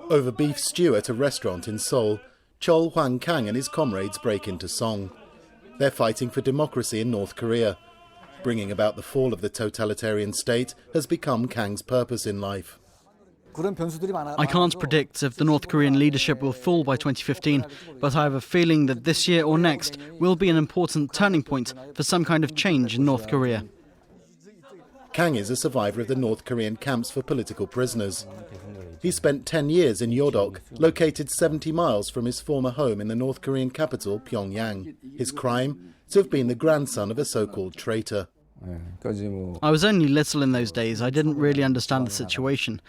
Over beef stew at a restaurant in Seoul, Chol Hwang-kang and his comrades break into song. They're fighting for democracy in North Korea. Bringing about the fall of the totalitarian state has become Kang's purpose in life. I can't predict if the North Korean leadership will fall by 2015, but I have a feeling that this year or next will be an important turning point for some kind of change in North Korea. Kang is a survivor of the North Korean camps for political prisoners. He spent 10 years in Yodok, located 70 miles from his former home in the North Korean capital, Pyongyang. His crime? To have been the grandson of a so-called traitor. I was only little in those days. I didn't really understand the situation.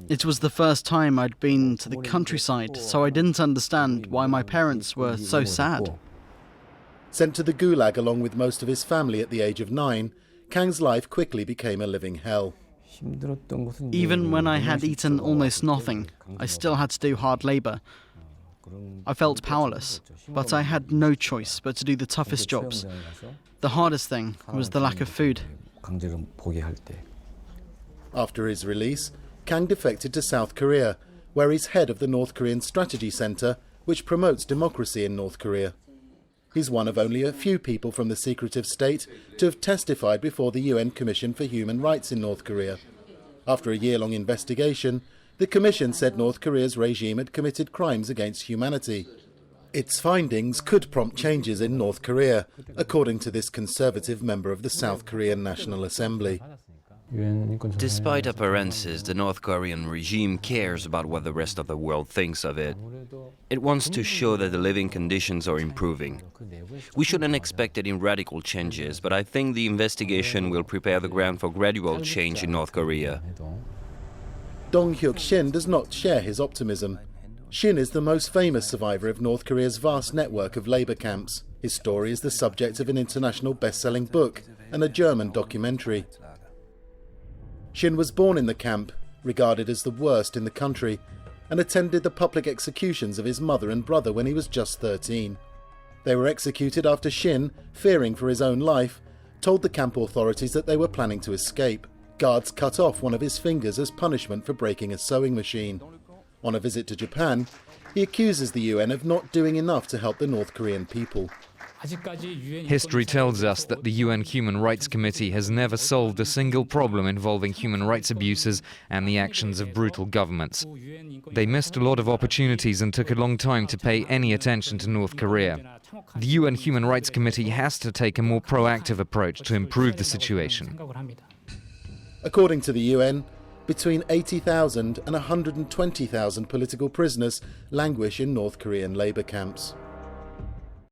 It was the first time I'd been to the countryside, so I didn't understand why my parents were so sad. Sent to the Gulag along with most of his family at the age of 9, Kang's life quickly became a living hell. Even when I had eaten almost nothing, I still had to do hard labour. I felt powerless, but I had no choice but to do the toughest jobs. The hardest thing was the lack of food. After his release, Kang defected to South Korea, where he's head of the North Korean Strategy Center, which promotes democracy in North Korea. He's one of only a few people from the secretive state to have testified before the UN Commission for Human Rights in North Korea. After a year-long investigation, the Commission said North Korea's regime had committed crimes against humanity. Its findings could prompt changes in North Korea, according to this conservative member of the South Korean National Assembly. Despite appearances, the North Korean regime cares about what the rest of the world thinks of it. It wants to show that the living conditions are improving. We shouldn't expect any radical changes, but I think the investigation will prepare the ground for gradual change in North Korea. Dong Hyuk Shin does not share his optimism. Shin is the most famous survivor of North Korea's vast network of labour camps. His story is the subject of an international best-selling book and a German documentary. Shin was born in the camp, regarded as the worst in the country, and attended the public executions of his mother and brother when he was just 13. They were executed after Shin, fearing for his own life, told the camp authorities that they were planning to escape. Guards cut off one of his fingers as punishment for breaking a sewing machine. On a visit to Japan, he accuses the UN of not doing enough to help the North Korean people. History tells us that the UN Human Rights Committee has never solved a single problem involving human rights abuses and the actions of brutal governments. They missed a lot of opportunities and took a long time to pay any attention to North Korea. The UN Human Rights Committee has to take a more proactive approach to improve the situation. According to the UN, between 80,000 and 120,000 political prisoners languish in North Korean labour camps.